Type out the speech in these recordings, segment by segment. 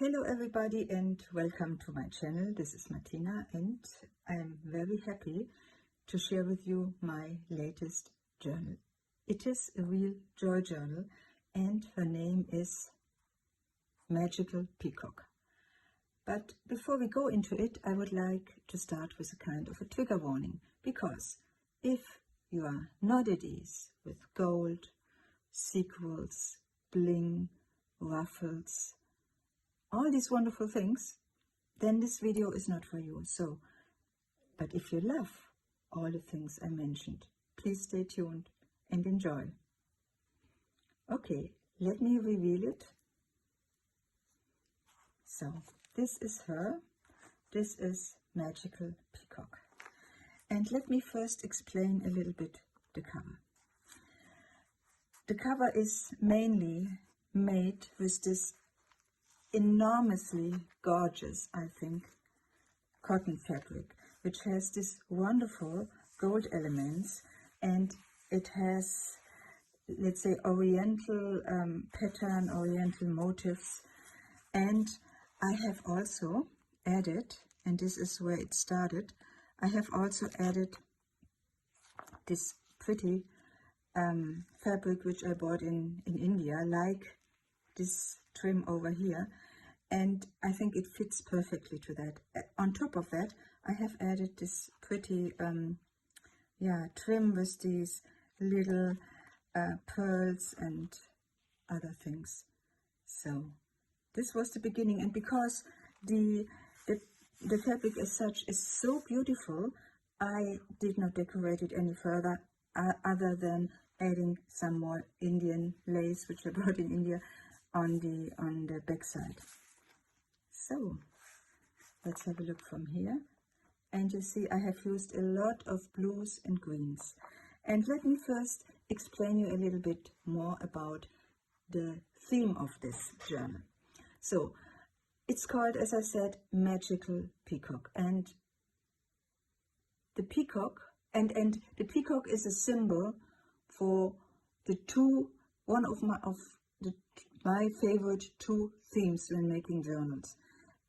Hello everybody and welcome to my channel. This is Martina and I'm very happy to share with you my latest journal. It is a real joy journal and her name is Magical Peacock. But before we go into it, I would like to start with a kind of a trigger warning, because if you are not at ease with gold, sequins, bling, ruffles, all these wonderful things, then this video is not for you. But if you love all the things I mentioned, please stay tuned and enjoy. Okay, let me reveal it. So this is her. This is Magical Peacock. And let me first explain a little bit the cover. The cover is mainly made with this enormously gorgeous, I think, cotton fabric, which has this wonderful gold elements, and it has, let's say, oriental pattern, oriental motifs. And I have also added, and this is where it started, I have also added this pretty fabric which I bought in India, like this trim over here, and I think it fits perfectly to that. On top of that, I have added this pretty trim with these little pearls and other things. So this was the beginning, and because the fabric as such is so beautiful, I did not decorate it any further other than adding some more Indian lace, which I bought in India, on the back side. So let's have a look from here, and you see I have used a lot of blues and greens. And let me first explain you a little bit more about the theme of this journal. So it's called, as I said, Magical Peacock, and the peacock and the peacock is a symbol for the one of my favorite two themes when making journals.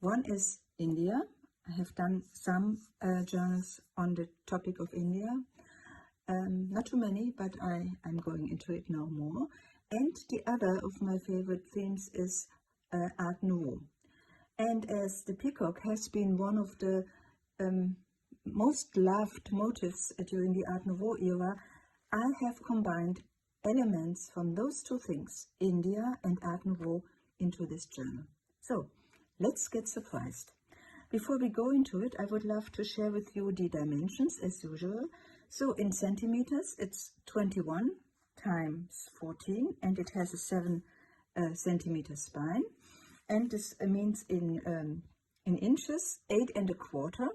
One is India. I have done some journals on the topic of India, not too many, but I'm going into it now more. And the other of my favorite themes is Art Nouveau. And as the peacock has been one of the most loved motifs during the Art Nouveau era, I have combined elements from those two things, India and Art Nouveau, into this journal. So let's get surprised. Before we go into it, I would love to share with you the dimensions as usual. So in centimeters, it's 21 times 14, and it has a 7 centimeter spine. And this means in inches, 8 1/4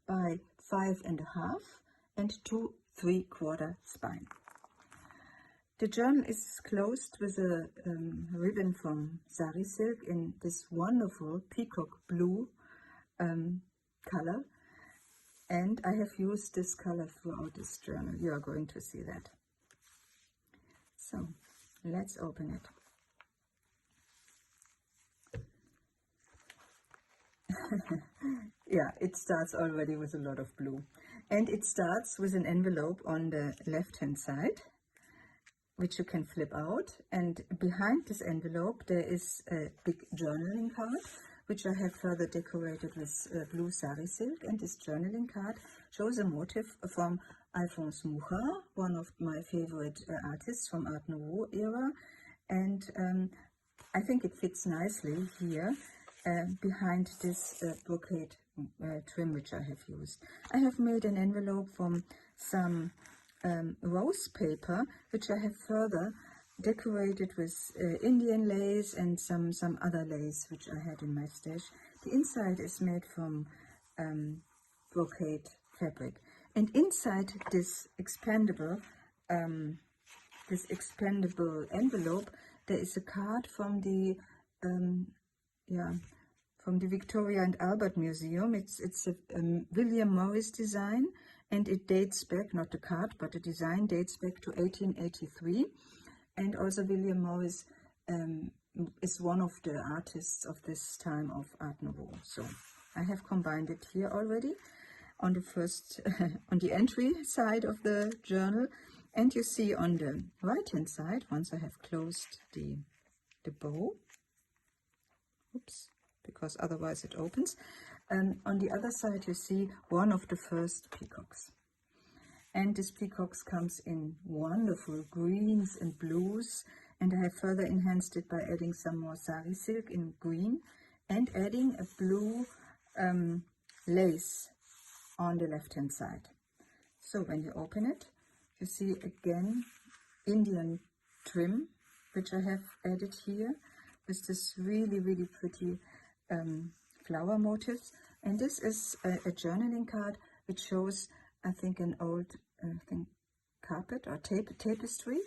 by 5 1/2 and 2 3/4 spine. The journal is closed with a ribbon from sari silk in this wonderful peacock blue color, and I have used this color throughout this journal. You are going to see that. So let's open it. Yeah, it starts already with a lot of blue, and it starts with an envelope on the left hand side, which you can flip out, and behind this envelope there is a big journaling card, which I have further decorated with blue sari silk. And this journaling card shows a motif from Alphonse Mucha, one of my favorite artists from Art Nouveau era, and I think it fits nicely here behind this brocade trim which I have used. I have made an envelope from some rose paper, which I have further decorated with Indian lace and some other lace which I had in my stash. The inside is made from brocade fabric, and inside this expandable envelope there is a card from the Victoria and Albert Museum. It's a William Morris design, and it dates back, not the card, but the design dates back to 1883. And also William Morris is one of the artists of this time of Art Nouveau. So I have combined it here already on the first, on the entry side of the journal. And you see on the right hand side, once I have closed the bow, oops, because otherwise it opens, on the other side you see one of the first peacocks. And this peacocks comes in wonderful greens and blues, and I have further enhanced it by adding some more sari silk in green and adding a blue lace on the left hand side. So when you open it, you see again Indian trim, which I have added here with this really, really pretty flower motifs. And this is a journaling card which shows, I think, an old carpet or tapestry.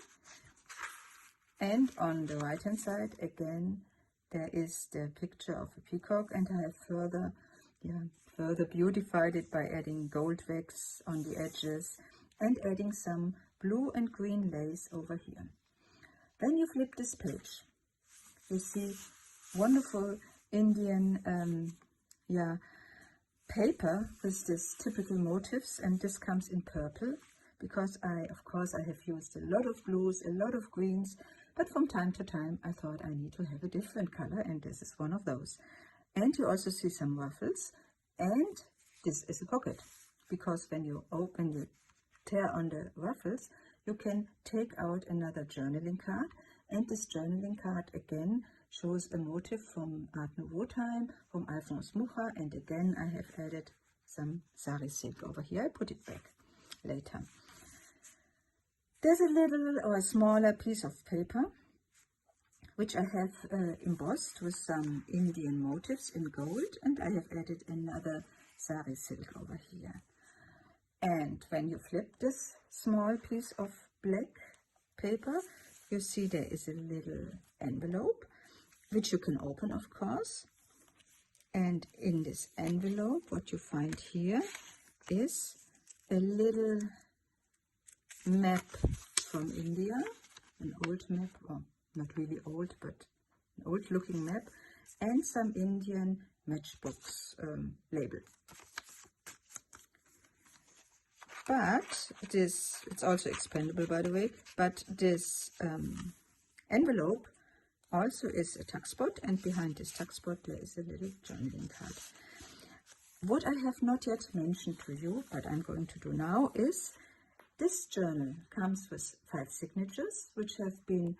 And on the right hand side again there is the picture of a peacock, and I have further beautified it by adding gold wax on the edges and adding some blue and green lace over here. Then you flip this page, you see wonderful Indian paper with this typical motifs, and this comes in purple because of course I have used a lot of blues, a lot of greens, but from time to time I thought I need to have a different color, and this is one of those. And you also see some ruffles, and this is a pocket, because when you tear on the ruffles, you can take out another journaling card, and this journaling card again shows a motif from Art Nouveau time, from Alphonse Mucha, and again I have added some sari silk over here. I put it back later. There's a little or a smaller piece of paper which I have embossed with some Indian motifs in gold, and I have added another sari silk over here. And when you flip this small piece of black paper, you see there is a little envelope which you can open, of course. And in this envelope, what you find here is a little map from India, an old map, or not really old, but an old looking map, and some Indian matchbox label. But it's also expandable, by the way, but this envelope also is a tuck spot, and behind this tuck spot there is a little journaling card. What I have not yet mentioned to you, but I'm going to do now, is this journal comes with 5 signatures, which have been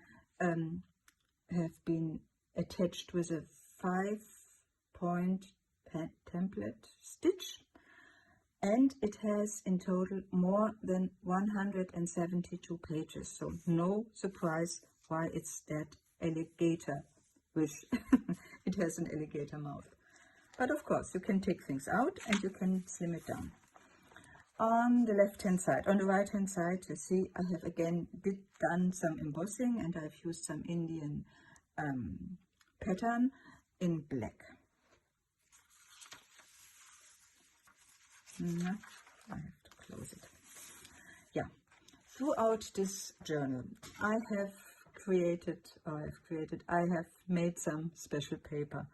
attached with a 5-point template stitch, and it has in total more than 172 pages. So no surprise why it's that alligator-ish. It has an alligator mouth. But of course, you can take things out and you can slim it down. On the left-hand side, on the right-hand side, you see I have again done some embossing, and I've used some Indian pattern in black. I have to close it. Yeah, throughout this journal, I have made some special paper.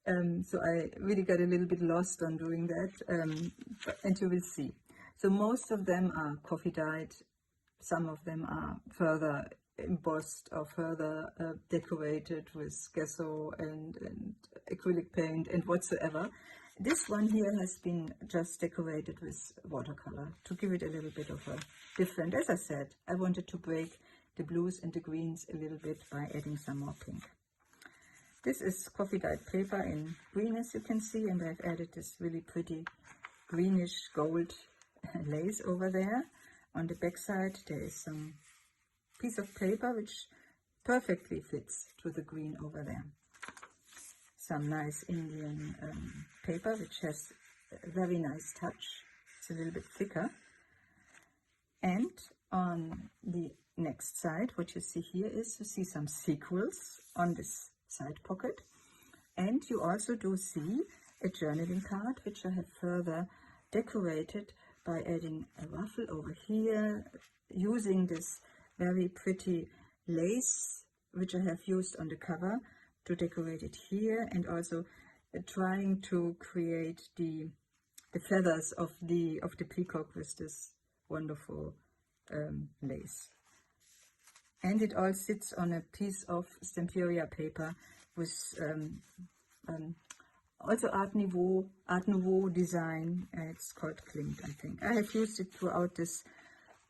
So I really got a little bit lost on doing that, and you will see. So most of them are coffee dyed, some of them are further embossed or further decorated with gesso and acrylic paint and whatsoever. This one here has been just decorated with watercolor to give it a little bit of a different. As I said, I wanted to break the blues and the greens a little bit by adding some more pink. This is coffee dyed paper in green, as you can see, and I've added this really pretty greenish gold lace over there. On the back side there is some piece of paper which perfectly fits to the green over there. Some nice Indian paper which has a very nice touch. It's a little bit thicker. And on the next side, what you see here is you see some sequins on this side pocket, and you also do see a journaling card which I have further decorated by adding a ruffle over here, using this very pretty lace which I have used on the cover to decorate it here, and also trying to create the feathers of the peacock with this wonderful lace. And it all sits on a piece of Stamperia paper with also Art Nouveau design. It's called Klimt, I think. I have used it throughout this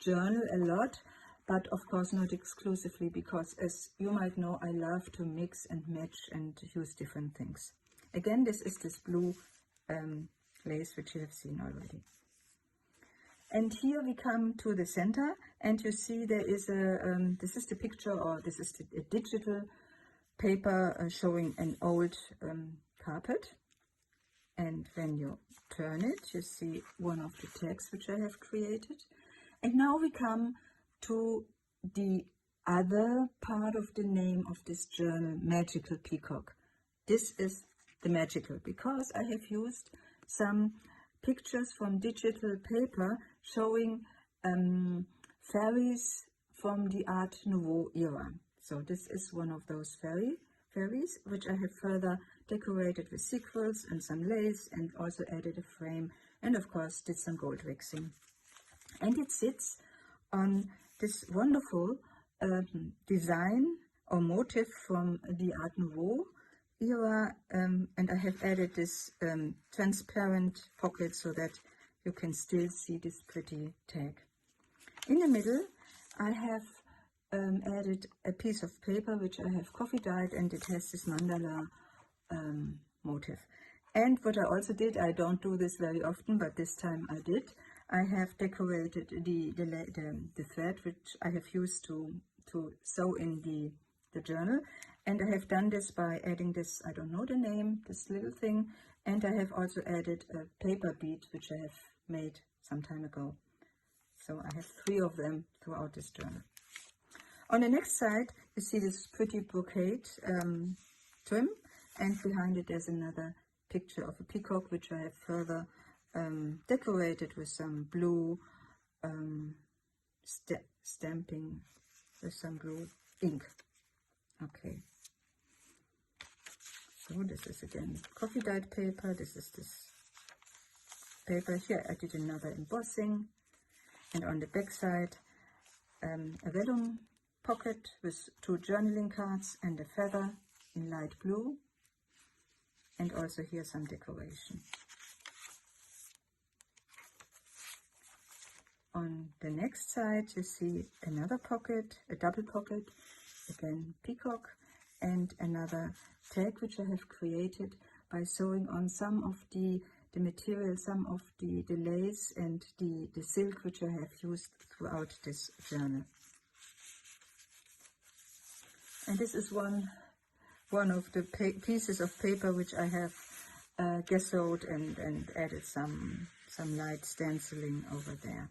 journal a lot, but of course not exclusively, because as you might know, I love to mix and match and use different things. Again, this is this blue lace which you have seen already. And here we come to the center, and you see there is a, this is the picture, or this is a digital paper showing an old carpet. And when you turn it, you see one of the tags which I have created. And now we come to the other part of the name of this journal, Magical Peacock. This is the magical, because I have used some pictures from digital paper showing fairies from the Art Nouveau era. So this is one of those fairies, which I have further decorated with sequins and some lace, and also added a frame, and of course did some gold waxing. And it sits on this wonderful design or motif from the Art Nouveau era, and I have added this transparent pocket so that you can still see this pretty tag. In the middle I have added a piece of paper which I have coffee dyed, and it has this mandala motif. And what I also did, I don't do this very often, but this time I did, I have decorated the thread which I have used to sew in the journal. And I have done this by adding this, I don't know the name, this little thing, and I have also added a paper bead which I have made some time ago. So I have 3 of them throughout this journal. On the next side you see this pretty brocade trim, and behind it there's another picture of a peacock which I have further decorated with some blue stamping, with some blue ink. Okay. So this is again coffee dyed paper. This is this paper here. I did another embossing, and on the back side a vellum pocket with 2 journaling cards and a feather in light blue, and also here some decoration. On the next side you see another pocket, a double pocket, again peacock, and another tag which I have created by sewing on some of the material, some of the lace and the silk which I have used throughout this journal. And this is one of the pieces of paper which I have gessoed and added some light stenciling over there.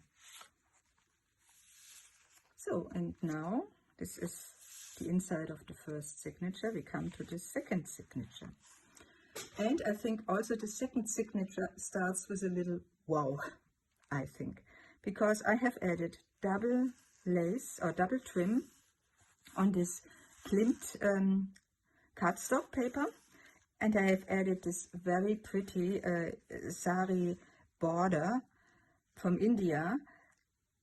So, and now this is the inside of the first signature. We come to the second signature. And I think also the second signature starts with a little wow, I think, because I have added double lace or double trim on this Klimt cardstock paper, and I have added this very pretty sari border from India,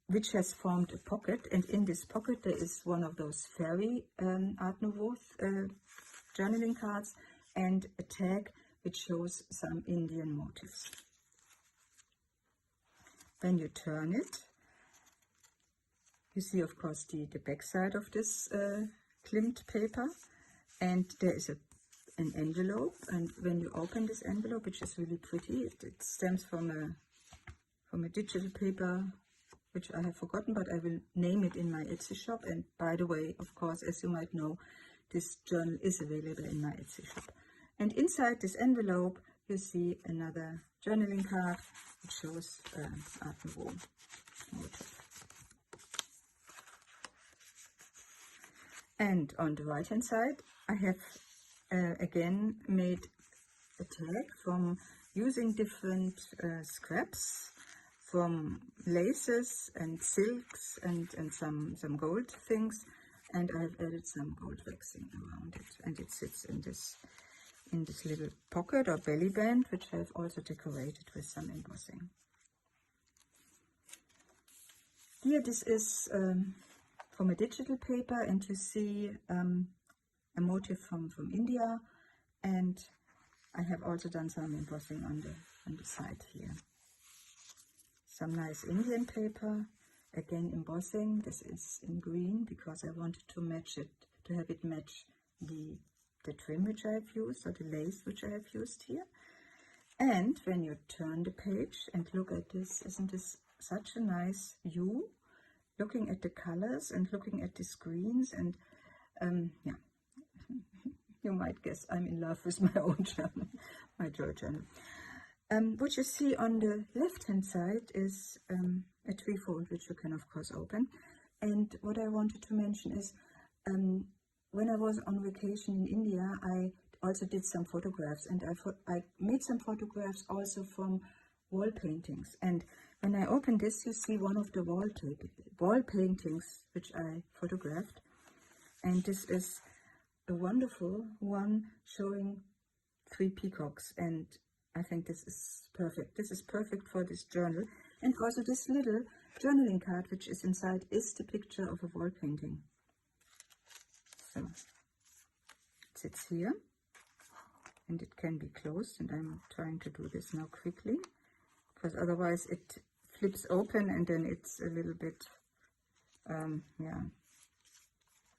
which has formed a pocket, and in this pocket there is one of those fairy Art Nouveau journaling cards and a tag which shows some Indian motifs. When you turn it, you see of course the back side of this Klimt paper, and there is an envelope, and when you open this envelope, which is really pretty, it stems from a digital paper which I have forgotten, but I will name it in my Etsy shop. And by the way, of course, as you might know, this journal is available in my Etsy shop. And inside this envelope you see another journaling card which shows Art Nouveau motif. And on the right hand side I have again made a tag from using different scraps from laces and silks and some gold things and I've added some gold waxing around it, and it sits in this little pocket or belly band, which I've also decorated with some embossing. Here, this is from a digital paper, and you see a motif from India, and I have also done some embossing on the side here. Some nice Indian paper, again embossing. This is in green because I wanted to match it, to have it match the trim which I have used, or the lace which I have used here. And when you turn the page and look at this, isn't this such a nice view? Looking at the colors and looking at the screens, and yeah, you might guess I'm in love with my own journal, my joy journal. What you see on the left-hand side is a treefold, which you can of course open. And what I wanted to mention is, when I was on vacation in India, I also did some photographs, and I made some photographs also from wall paintings. And when I open this, you see one of the wall paintings which I photographed. And this is a wonderful one showing 3 peacocks, and I think this is perfect. This is perfect for this journal. And also this little journaling card which is inside is the picture of a wall painting. So it sits here, and it can be closed, and I'm trying to do this now quickly, because otherwise it flips open and then it's a little bit, yeah,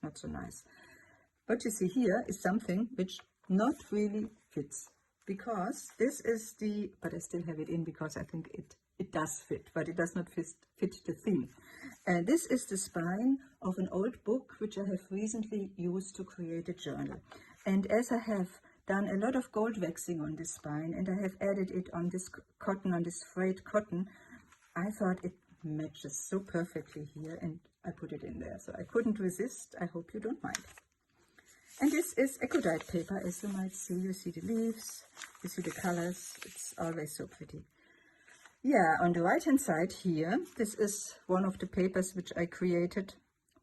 not so nice. What you see here is something which not really fits, because this is the, but I still have it in because I think it does fit, but it does not fit the theme. And this is the spine of an old book which I have recently used to create a journal. And as I have done a lot of gold waxing on this spine, and I have added it on this cotton, on this frayed cotton, I thought it matches so perfectly here, and I put it in there. So I couldn't resist. I hope you don't mind. And this is eclectic paper, as you might see. You see the leaves, you see the colors. It's always so pretty. Yeah, on the right hand side here, this is one of the papers which I created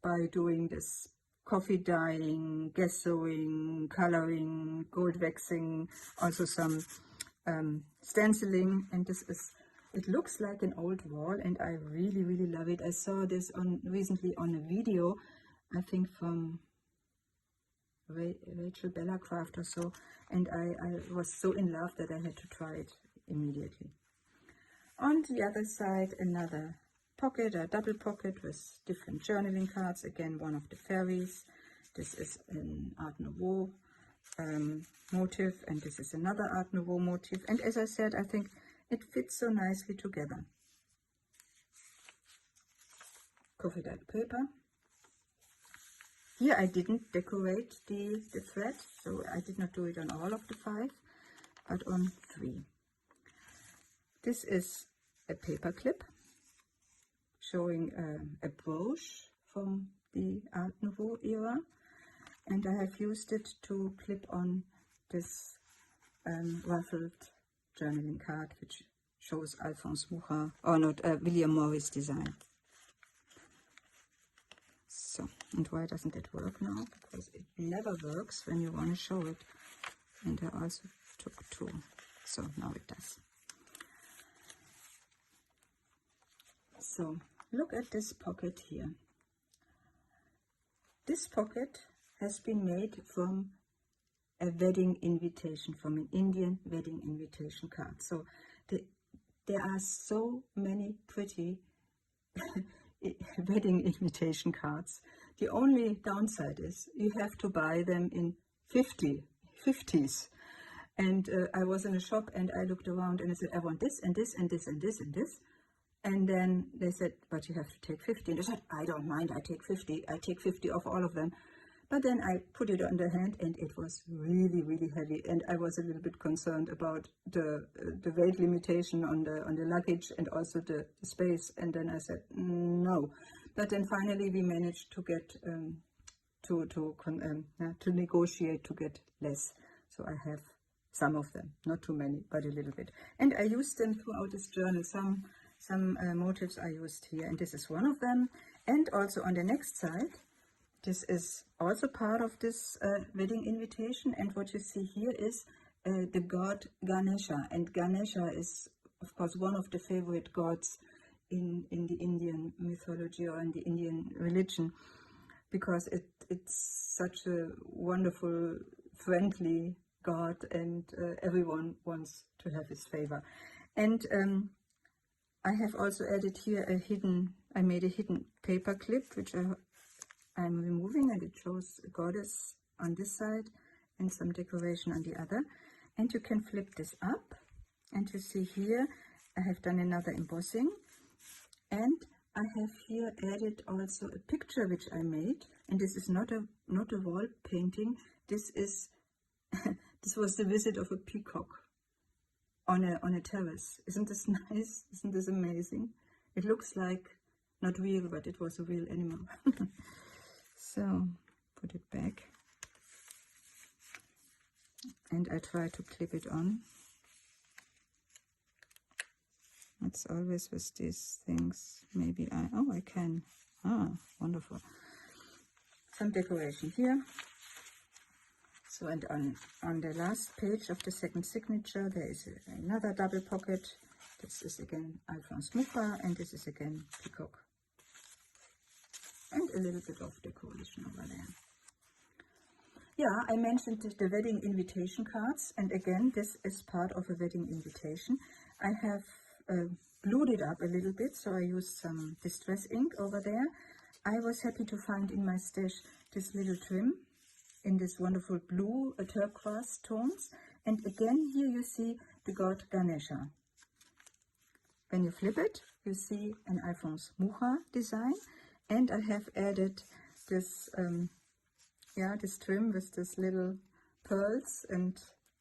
by doing this coffee dyeing, gessoing, coloring, gold waxing, also some stenciling. And this is, it looks like an old wall, and I really, really love it. I saw this recently on a video, I think from Rachel Bellacraft or so, and I was so in love that I had to try it immediately. On the other side, another pocket, a double pocket with different journaling cards. Again, one of the fairies. This is an Art Nouveau motif, and this is another Art Nouveau motif. And as I said, I think it fits so nicely together. Coffee dyed paper. Here I didn't decorate the thread, so I did not do it on all of the 5, but on 3. This is a paper clip showing a brooch from the Art Nouveau era, and I have used it to clip on this ruffled journaling card, which shows Alphonse Mucha, or not, William Morris design. So, and why doesn't it work now? Because it never works when you want to show it. And I also took 2, so now it does. So, look at this pocket here. This pocket has been made from a wedding invitation, from an Indian wedding invitation card. So, there are so many pretty wedding invitation cards. The only downside is you have to buy them in 50s. And I was in a shop and I looked around and I said, I want this and this and this and this and this. And then they said, but you have to take 50. And I said, I don't mind, I take 50. I take 50 of all of them. But then I put it on the hand and it was really, really heavy. And I was a little bit concerned about the weight limitation on the luggage and also the space. And then I said, no. But then finally we managed to get, to negotiate to get less. So I have some of them, not too many, but a little bit. And I used them throughout this journal. Some motifs I used here, and this is one of them. And also on the next side, This is also part of this wedding invitation, and what you see here is the god Ganesha, and Ganesha is of course one of the favorite gods in the Indian mythology or in the Indian religion, because it's such a wonderful, friendly god, and everyone wants to have his favor. And I have also added here I made a hidden paper clip, which I'm removing, and it shows a goddess on this side and some decoration on the other. And you can flip this up, and you see here I have done another embossing, and I have here added also a picture which I made, and this is not a wall painting. This is this was the visit of a peacock on a terrace. Isn't this nice? Isn't this amazing? It looks like not real, but it was a real animal. So put it back, and I try to clip it on. It's always with these things. Maybe I can. Ah, wonderful. Some decoration here. So, and on the last page of the second signature, there is another double pocket. This is again Alphonse Mucha, and this is again Peacock. And a little bit of decoration over there. Yeah, I mentioned the wedding invitation cards, and again, this is part of a wedding invitation. I have glued it up a little bit, so I used some distress ink over there. I was happy to find in my stash this little trim in this wonderful blue turquoise tones, and again here you see the god Ganesha. When you flip it, you see an Alphonse Mucha design, and I have added this this trim with this little pearls, and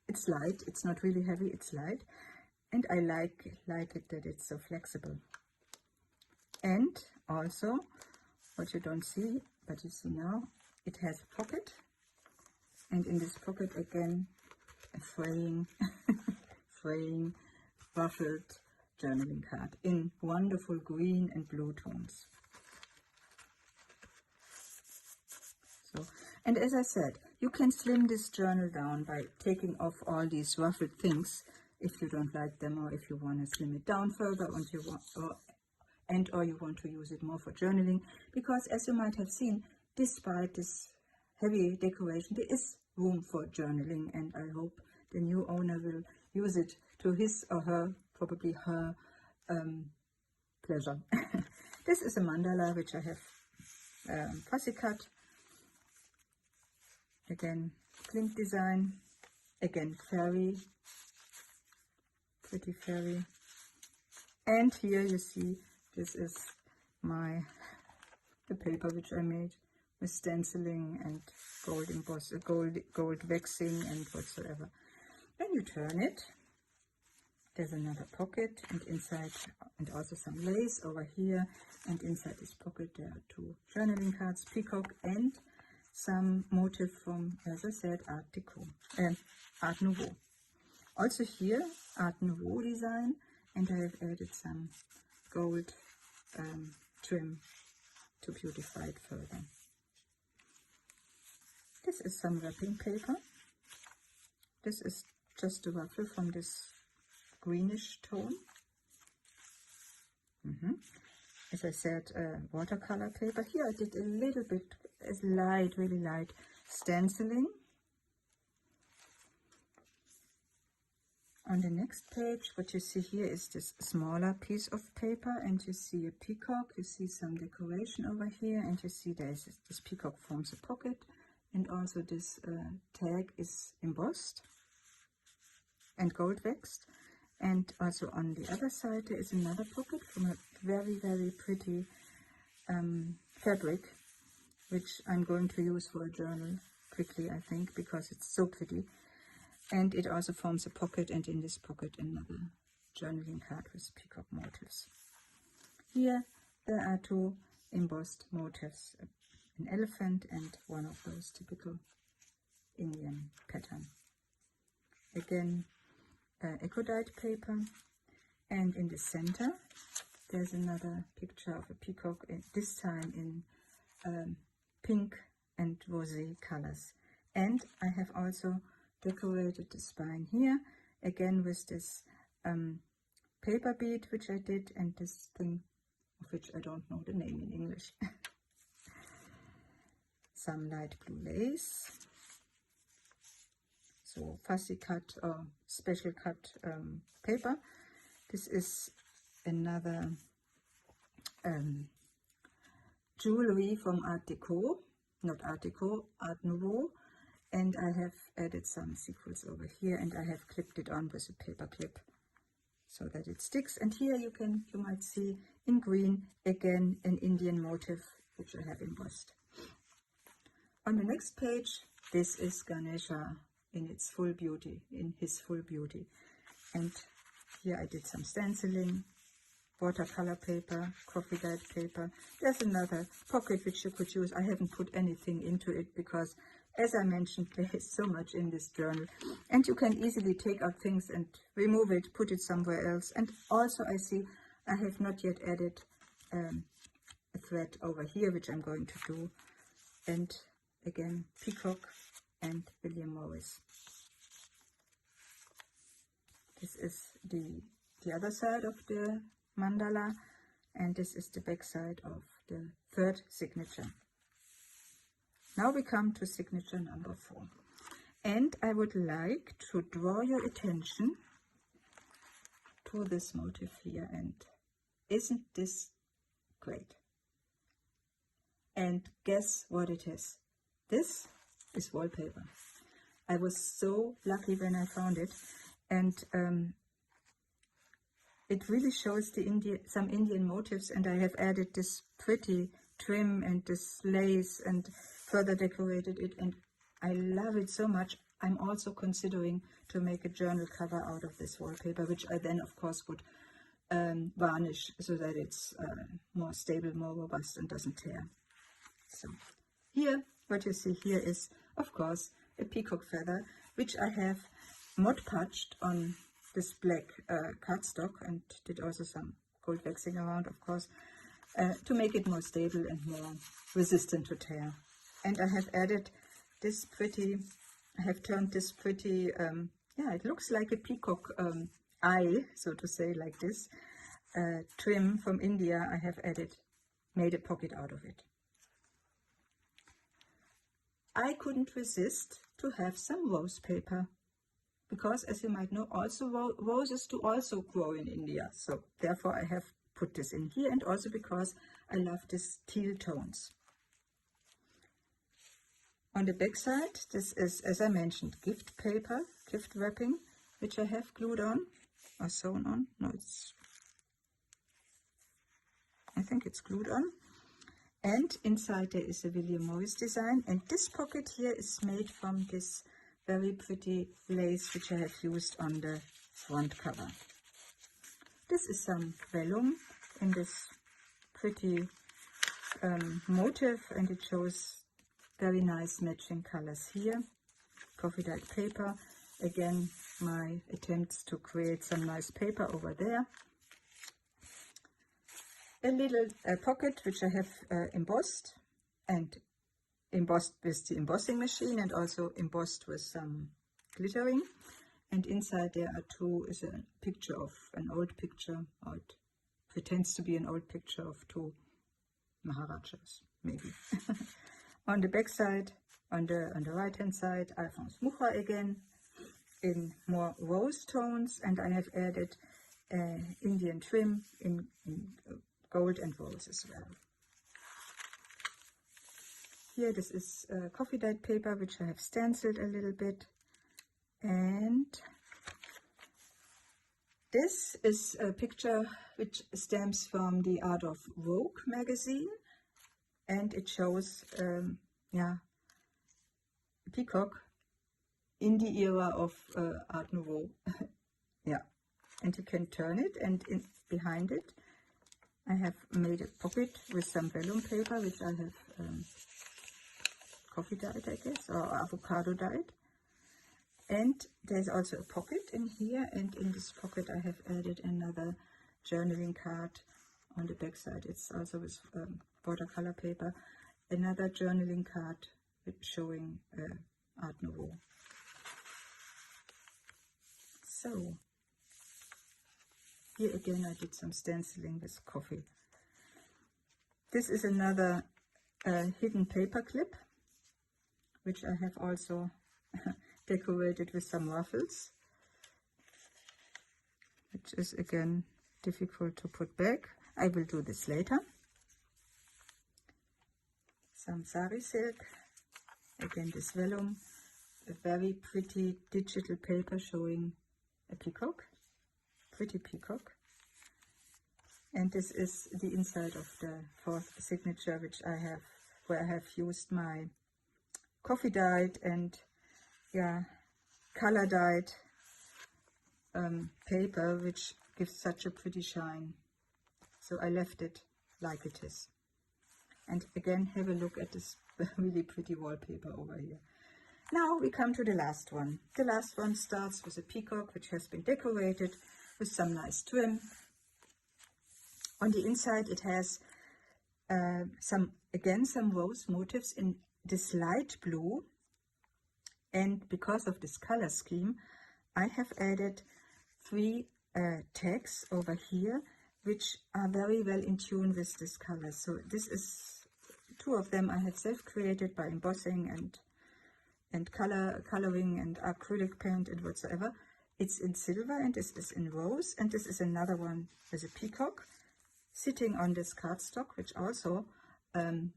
it's light. It's not really heavy, it's light, and I like it that it's so flexible. And also, what you don't see, but you see now, it has a pocket, and in this pocket again a fraying ruffled journaling card in wonderful green and blue tones. So, and as I said, you can slim this journal down by taking off all these ruffled things if you don't like them, or if you want to slim it down further and you want to use it more for journaling, because as you might have seen, despite this heavy decoration, there is room for journaling, and I hope the new owner will use it to his or her, probably her, pleasure. This is a mandala which I have fussy cut. Again, Klimt design. Again, fairy, pretty fairy. And here you see, this is the paper which I made with stenciling and gold emboss, gold waxing and whatsoever. When you turn it, there's another pocket, and inside, and also some lace over here, and inside this pocket there are two journaling cards, Peacock, and some motif from, as I said, Art Nouveau. Also here, Art Nouveau design, and I have added some gold trim to beautify it further. This is some wrapping paper. This is just a ruffle from this greenish tone. As I said, watercolor paper. Here I did a little bit, really light stenciling. On the next page, what you see here is this smaller piece of paper, and you see a peacock, you see some decoration over here, and you see this peacock forms a pocket, and also this tag is embossed and gold waxed. And also on the other side there is another pocket from a very, very pretty fabric, which I'm going to use for a journal quickly, I think, because it's so pretty. And it also forms a pocket, and in this pocket another journaling card with peacock motifs. Here there are two embossed motifs, an elephant and one of those typical Indian pattern. Again, ecodite paper, and in the center there's another picture of a peacock, this time in pink and rosé colors. And I have also decorated the spine here, again with this paper bead which I did, and this thing of which I don't know the name in English. Some light blue lace, so fussy cut or special cut paper. This is another jewelry from Art Deco, not Art Deco, Art Nouveau, and I have added some sequins over here, and I have clipped it on with a paper clip so that it sticks. And here you might see in green again an Indian motif which I have embossed. On the next page, this is Ganesha in its full beauty, in his full beauty, and here I did some stenciling, watercolor paper, coffee dyed paper. There's another pocket which you could use. I haven't put anything into it because, as I mentioned, there is so much in this journal, and you can easily take out things and remove it, put it somewhere else. And also I see I have not yet added a thread over here, which I'm going to do. And again, Peacock and William Morris. This is the other side of the mandala, and this is the back side of the third signature. Now we come to signature number 4, and I would like to draw your attention to this motif here. And isn't this great? And guess what it is? This is wallpaper. I was so lucky when I found it, and it really shows some Indian motifs, and I have added this pretty trim and this lace and further decorated it, and I love it so much. I'm also considering to make a journal cover out of this wallpaper, which I then of course would varnish so that it's more stable, more robust, and doesn't tear. So here, what you see here is of course a peacock feather, which I have Mod Podged on this black cardstock, and did also some gold waxing around, of course, to make it more stable and more resistant to tear. And I have added this pretty, I have turned this pretty, yeah, it looks like a peacock eye, so to say, like this, trim from India. I have made a pocket out of it. I couldn't resist to have some rose paper, because as you might know, also roses do also grow in India, so therefore I have put this in here, and also because I love these teal tones. On the back side, this is, as I mentioned, gift paper, gift wrapping, which I have glued on or sewn on. No, I think it's glued on. And inside there is a William Morris design, and this pocket here is made from this very pretty lace which I have used on the front cover. This is some vellum in this pretty motif, and it shows very nice matching colors here. Coffee dyed paper, again my attempts to create some nice paper over there. A little pocket which I have embossed, and embossed with the embossing machine, and also embossed with some glittering. And inside there is a picture of an old picture, or it pretends to be an old picture of 2 Maharajas, maybe. On the back side, on the right hand side, Alphonse Mucha again in more rose tones, and I have added Indian trim in gold and rose as well. Here, this is coffee dyed paper, which I have stenciled a little bit. And this is a picture which stems from the Art of Vogue magazine. And it shows, yeah, a peacock in the era of Art Nouveau. Yeah, and you can turn it, and behind it I have made a pocket with some vellum paper, which I have coffee dyed, I guess, or avocado dyed. And there's also a pocket in here, and in this pocket I have added another journaling card on the back side. It's also with watercolor paper, another journaling card showing Art Nouveau. So here again I did some stenciling with coffee. This is another hidden paper clip, which I have also decorated with some ruffles, which is again difficult to put back. I will do this later. Some sari silk, again this vellum, a very pretty digital paper showing a peacock, pretty peacock. And this is the inside of the fourth signature, which I have, where I have used my coffee dyed and color dyed paper, which gives such a pretty shine. So I left it like it is. And again, have a look at this really pretty wallpaper over here. Now we come to the last one. The last one starts with a peacock, which has been decorated with some nice trim. On the inside it has some rose motifs in this light blue, and because of this color scheme I have added 3 tags over here, which are very well in tune with this color. So this is 2 of them I have self-created by embossing and coloring and acrylic paint and whatsoever. It's in silver and this is in rose, and this is another one with a peacock sitting on this cardstock, which also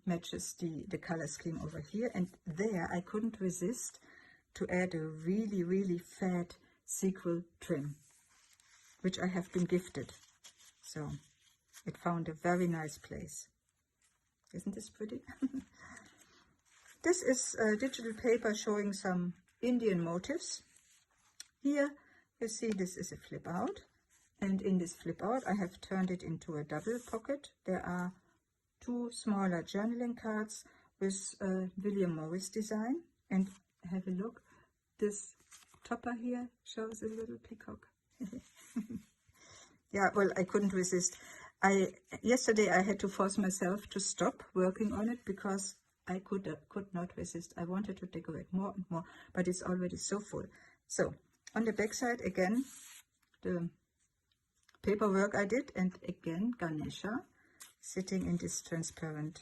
matches the color scheme over here. And there I couldn't resist to add a really fat sequin trim, which I have been gifted. So it found a very nice place. Isn't this pretty? This is digital paper showing some Indian motifs. Here you see this is a flip out, and in this flip out I have turned it into a double pocket. There are 2 smaller journaling cards with William Morris design, and have a look. This topper here shows a little peacock. Yeah, well, I couldn't resist. Yesterday I had to force myself to stop working on it because I could not resist. I wanted to decorate more and more, but it's already so full. So on the back side again the paperwork I did, and again Ganesha sitting in this transparent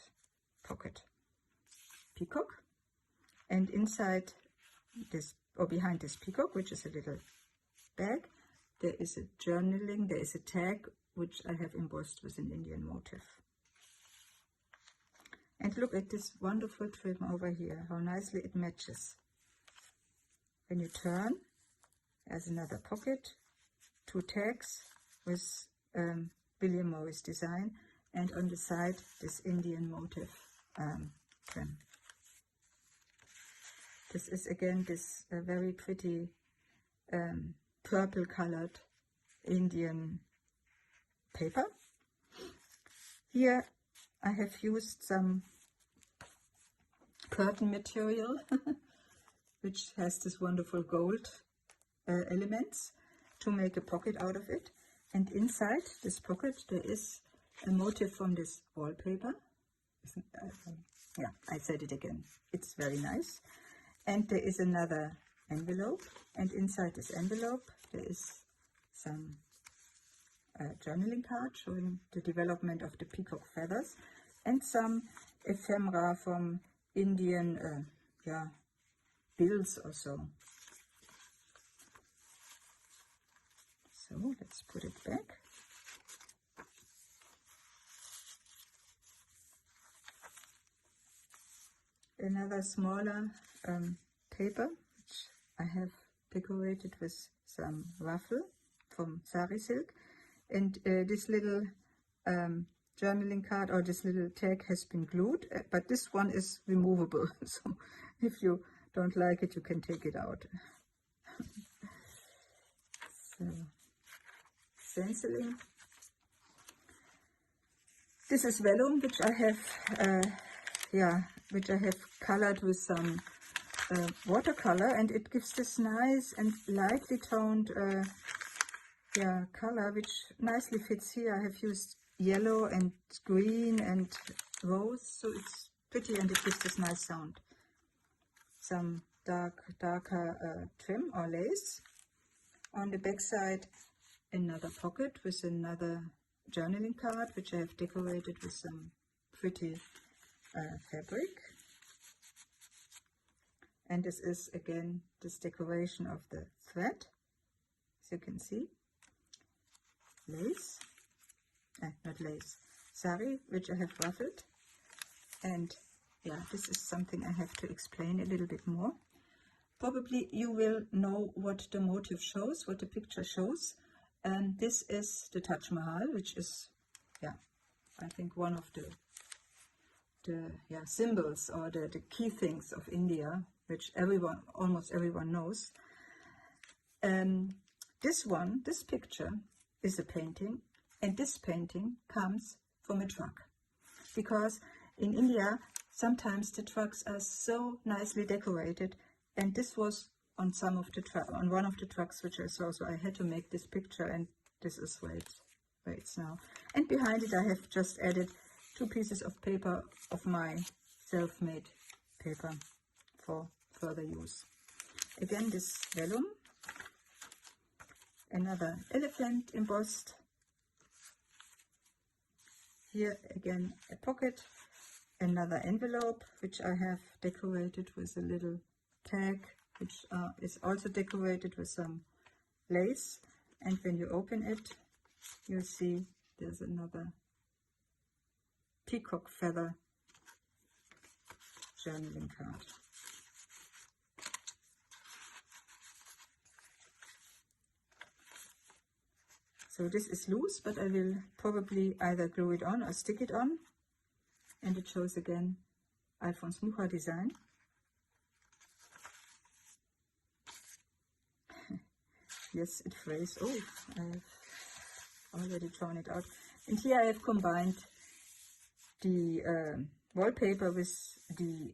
pocket. Peacock, and inside this, or behind this peacock, which is a little bag, there is a journaling, there is a tag which I have embossed with an Indian motif. And look at this wonderful trim over here, how nicely it matches. When you turn, there's another pocket, 2 tags with William Morris design, and on the side this Indian motif trim. This is again this very pretty purple colored Indian paper. Here I have used some curtain material which has this wonderful gold elements to make a pocket out of it, and inside this pocket there is a motif from this wallpaper. Yeah, I said it again, it's very nice. And there is another envelope, and inside this envelope there is some journaling card showing the development of the peacock feathers, and some ephemera from Indian bills or so. So let's put it back. Another smaller paper which I have decorated with some ruffle from sari silk, and this little journaling card, or this little tag, has been glued, but this one is removable, so if you don't like it you can take it out. So stenciling. This is vellum which I have colored with some watercolor, and it gives this nice and lightly toned color which nicely fits here. I have used yellow and green and rose, so it's pretty and it gives this nice sound. some darker trim or lace. On the back side, another pocket with another journaling card, which I have decorated with some pretty fabric. And this is again this decoration of the thread, as you can see. Lace, not lace, sari, which I have ruffled. And yeah, this is something I have to explain a little bit more. Probably you will know what the motif shows, what the picture shows. And this is the Taj Mahal, which is, yeah, I think one of the symbols or the key things of India, which almost everyone knows. This picture is a painting, and this painting comes from a truck, because in India sometimes the trucks are so nicely decorated, and this was on one of the trucks which I saw, so I had to make this picture, and this is where it's now. And behind it I have just added 2 pieces of paper of my self-made paper for further use. Again, this vellum, another elephant embossed. Here again a pocket, another envelope which I have decorated with a little tag, which is also decorated with some lace. And when you open it, you'll see there's another peacock feather journaling card. So this is loose, but I will probably either glue it on or stick it on. And it shows again Alphonse Mucha design. Yes, it frays. Oh, I have already drawn it out. And here I have combined the wallpaper with the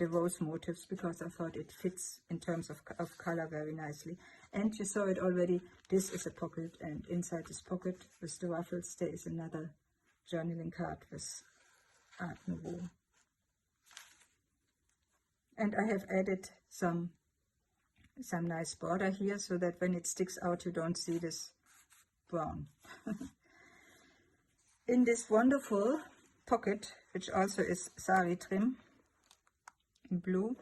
rose motifs, because I thought it fits in terms of color very nicely. And you saw it already, this is a pocket, and inside this pocket with the ruffles there is another journaling card with Art Nouveau. And I have added some nice border here, so that when it sticks out you don't see this brown. In this wonderful pocket, which also is sari trim in blue,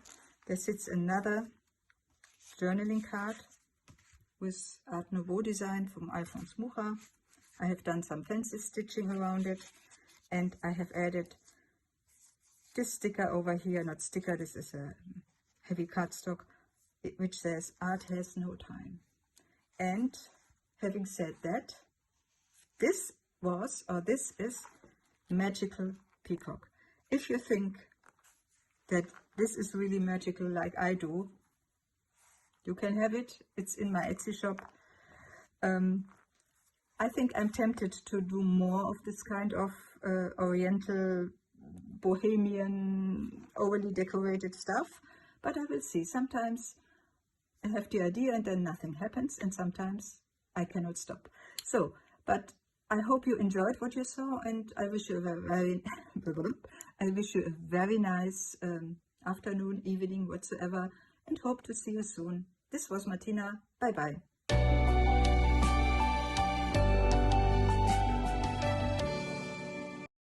there sits another journaling card with Art Nouveau design from Alphonse Mucha. I have done some fancy stitching around it, and I have added this sticker over here, not sticker, this is a heavy cardstock, which says "Art has no time." And having said that, this is magical peacock. If you think that this is really magical like I do, you can have it. It's in my Etsy shop. I think I'm tempted to do more of this kind of oriental, bohemian, overly decorated stuff, but I will see. Sometimes I have the idea and then nothing happens, and sometimes I cannot stop. So, but I hope you enjoyed what you saw, and I wish you a very nice afternoon, evening, whatsoever, and hope to see you soon. This was Martina. Bye bye.